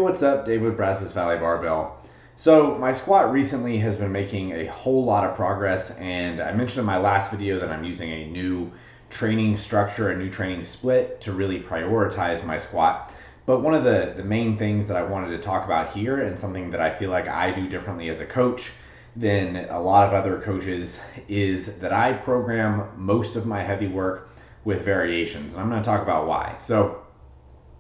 what's up? Dave with Brazos Barbell. So my squat recently has been making a whole lot of progress, and I mentioned in my last video that I'm using a new training structure, a new training split to really prioritize my squat. But one of the main things that I wanted to talk about here, and something that I feel like I do differently as a coach than a lot of other coaches, is that I program most of my heavy work with variations. And I'm going to talk about why. So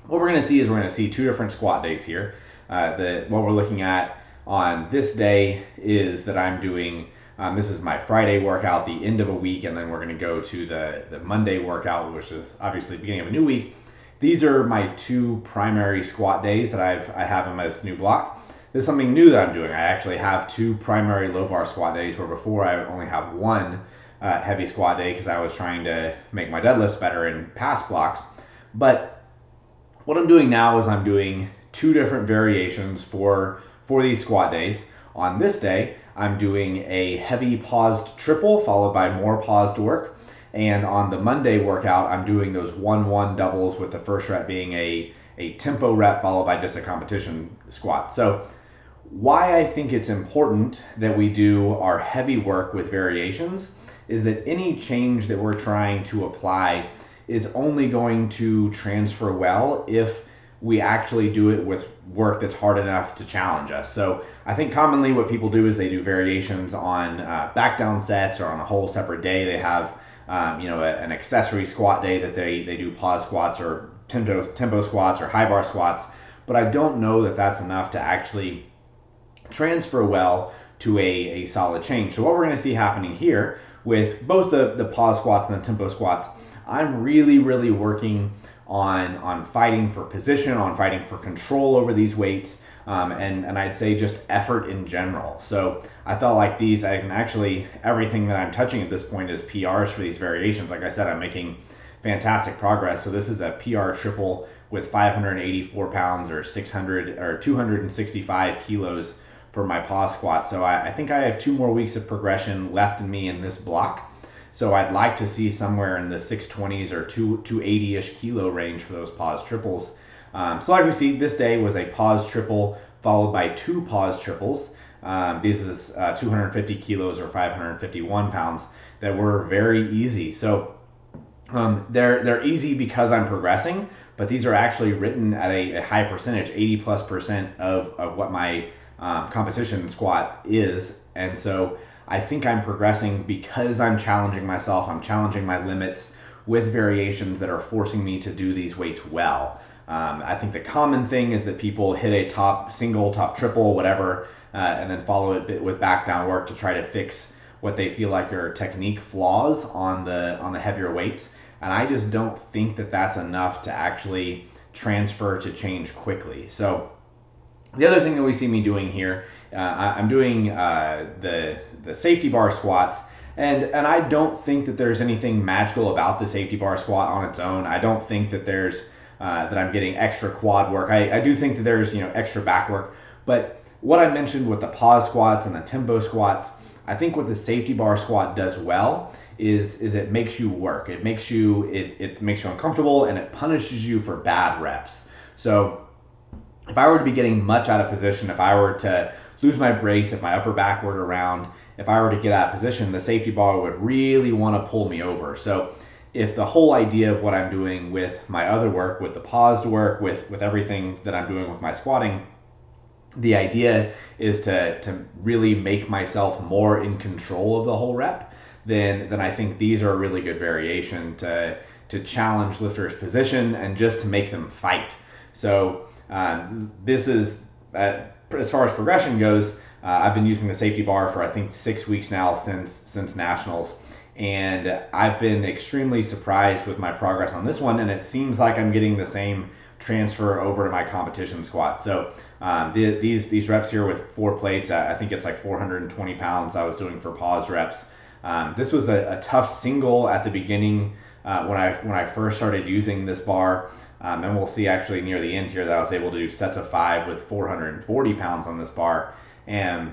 what we're going to see is we're going to see two different squat days here. What we're looking at on this day is that I'm doing, this is my Friday workout, the end of a week, and then we're going to go to the Monday workout, which is obviously the beginning of a new week. These are my two primary squat days that I have in this new block. This is something new that I'm doing. I actually have two primary low bar squat days, where before I would only have one heavy squat day because I was trying to make my deadlifts better in past blocks. But what I'm doing now is I'm doing two different variations for these squat days. On this day, I'm doing a heavy paused triple followed by more paused work. And on the Monday workout, I'm doing those 1-1 doubles with the first rep being a tempo rep followed by just a competition squat. So why I think it's important that we do our heavy work with variations is that any change that we're trying to apply is only going to transfer well if we actually do it with work that's hard enough to challenge us. So I think commonly what people do is they do variations on back down sets or on a whole separate day. They have an accessory squat day that they do pause squats or tempo squats or high bar squats. But I don't know that that's enough to actually transfer well to a solid change. So what we're going to see happening here with both the pause squats and the tempo squats, I'm really working on fighting for position, on fighting for control over these weights, and I'd say just effort in general. So I felt like these, I can actually, everything that I'm touching at this point is PRs for these variations. Like I said, I'm making fantastic progress. So this is a PR triple with 584 pounds or 265 kilos for my pause squat. So I think I have 2 more weeks of progression left in me in this block. So I'd like to see somewhere in the 620s or 280-ish kilo range for those pause triples. So like we see, this day was a pause triple followed by 2 pause triples. This is 250 kilos or 551 pounds that were very easy. So they're easy because I'm progressing, but these are actually written at a high percentage, 80+% of what my competition squat is. And so I think I'm progressing because I'm challenging myself. I'm challenging my limits with variations that are forcing me to do these weights well. I think the common thing is that people hit a top single, top triple, whatever, and then follow it with back down work to try to fix what they feel like are technique flaws on the heavier weights. And I just don't think that that's enough to actually transfer to change quickly. So the other thing that we see me doing here, I'm doing the safety bar squats, and I don't think that there's anything magical about the safety bar squat on its own. I don't think that there's that I'm getting extra quad work. I do think that there's extra back work, but what I mentioned with the pause squats and the tempo squats, I think what the safety bar squat does well is it makes you work. It makes you uncomfortable, and it punishes you for bad reps. So if I were to be getting much out of position, if I were to lose my brace, if my upper back were to round, if I were to get out of position, the safety bar would really want to pull me over. So if the whole idea of what I'm doing with my other work, with the paused work, with everything that I'm doing with my squatting, the idea is to really make myself more in control of the whole rep, then I think these are a really good variation to challenge lifters' position and just to make them fight. So this is, as far as progression goes, I've been using the safety bar for I think 6 weeks now since nationals, and I've been extremely surprised with my progress on this one, and it seems like I'm getting the same transfer over to my competition squat. So these reps here with 4 plates, I think it's like 420 pounds I was doing for pause reps. This was a tough single at the beginning when I first started using this bar. And we'll see actually near the end here that I was able to do sets of 5 with 440 pounds on this bar, and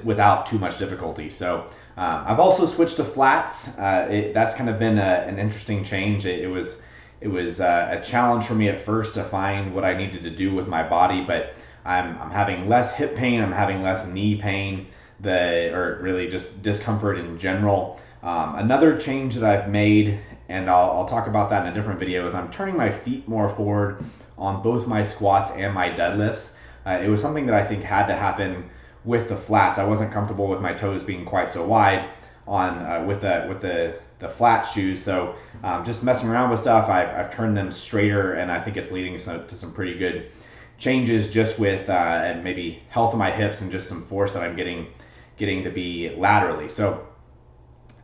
without too much difficulty. So I've also switched to flats. That's kind of been an interesting change. It was it was a challenge for me at first to find what I needed to do with my body, but I'm having less hip pain, I'm having less knee pain, or really just discomfort in general. Another change that I've made, and I'll talk about that in a different video, is I'm turning my feet more forward on both my squats and my deadlifts. It was something that I think had to happen with the flats. I wasn't comfortable with my toes being quite so wide on with the flat shoes, so just messing around with stuff, I've turned them straighter, and I think it's leading to some pretty good changes just with maybe health of my hips and just some force that I'm getting to be laterally. So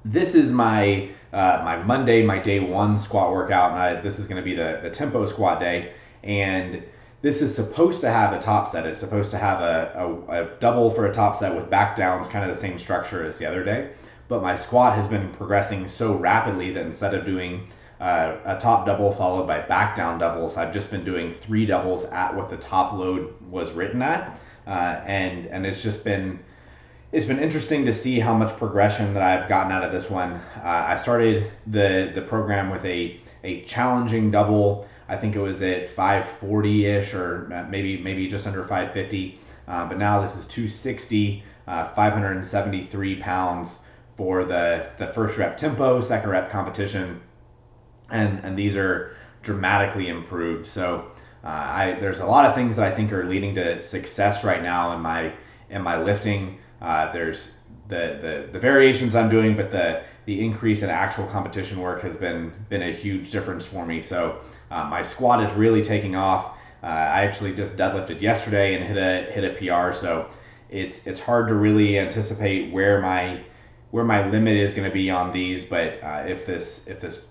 this is my Monday, my day one squat workout, and this is going to be the tempo squat day, and this is supposed to have a top set. It's supposed to have a double for a top set with back downs, kind of the same structure as the other day. But my squat has been progressing so rapidly that instead of doing a top double followed by back down doubles, I've just been doing 3 doubles at what the top load was written at, and it's just been interesting to see how much progression that I've gotten out of this one. I started the program with a challenging double. I think it was at 540-ish, or maybe just under 550. But now this is 260, 573 pounds for the first rep tempo, second rep competition, and these are dramatically improved. So there's a lot of things that I think are leading to success right now in my lifting. There's the variations I'm doing, but the increase in actual competition work has been a huge difference for me. So my squat is really taking off. I actually just deadlifted yesterday and hit a PR. So it's hard to really anticipate where my limit is going to be on these. But if this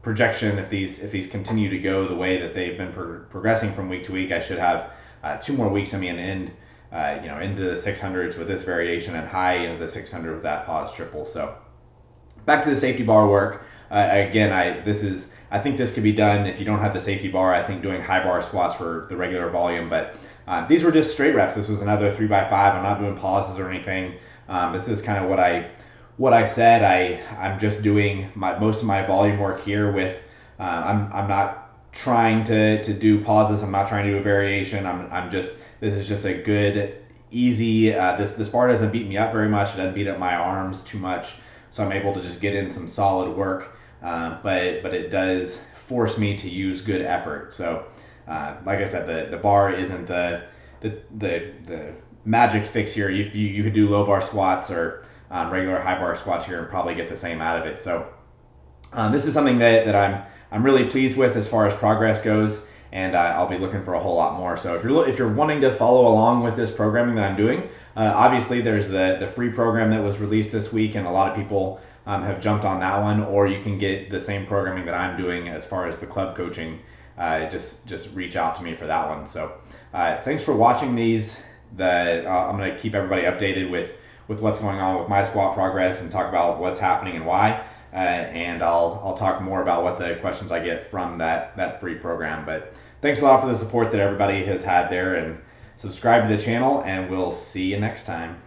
projection, if these continue to go the way that they've been progressing from week to week, I should have 2 more weeks of me and end into the 600s with this variation and high into the 600 with that pause triple. So back to the safety bar work. Again, I think this could be done if you don't have the safety bar. I think doing high bar squats for the regular volume, but these were just straight reps. This was another 3x5. I'm not doing pauses or anything. This is kind of what I said. I'm just doing most of my volume work here with. I'm not trying to do pauses. I'm not trying to do a variation. This is just a good, easy. This bar doesn't beat me up very much. It doesn't beat up my arms too much, so I'm able to just get in some solid work. But it does force me to use good effort. So, like I said, the bar isn't the magic fix here. If you could do low bar squats or regular high bar squats here and probably get the same out of it. So, this is something that I'm really pleased with as far as progress goes. And I'll be looking for a whole lot more. So if you're wanting to follow along with this programming that I'm doing, obviously there's the free program that was released this week, and a lot of people have jumped on that one. Or you can get the same programming that I'm doing as far as the club coaching. Just reach out to me for that one. So thanks for watching these. I'm going to keep everybody updated with what's going on with my squat progress and talk about what's happening and why. And I'll talk more about what the questions I get from that free program. But thanks a lot for the support that everybody has had there, and subscribe to the channel, and we'll see you next time.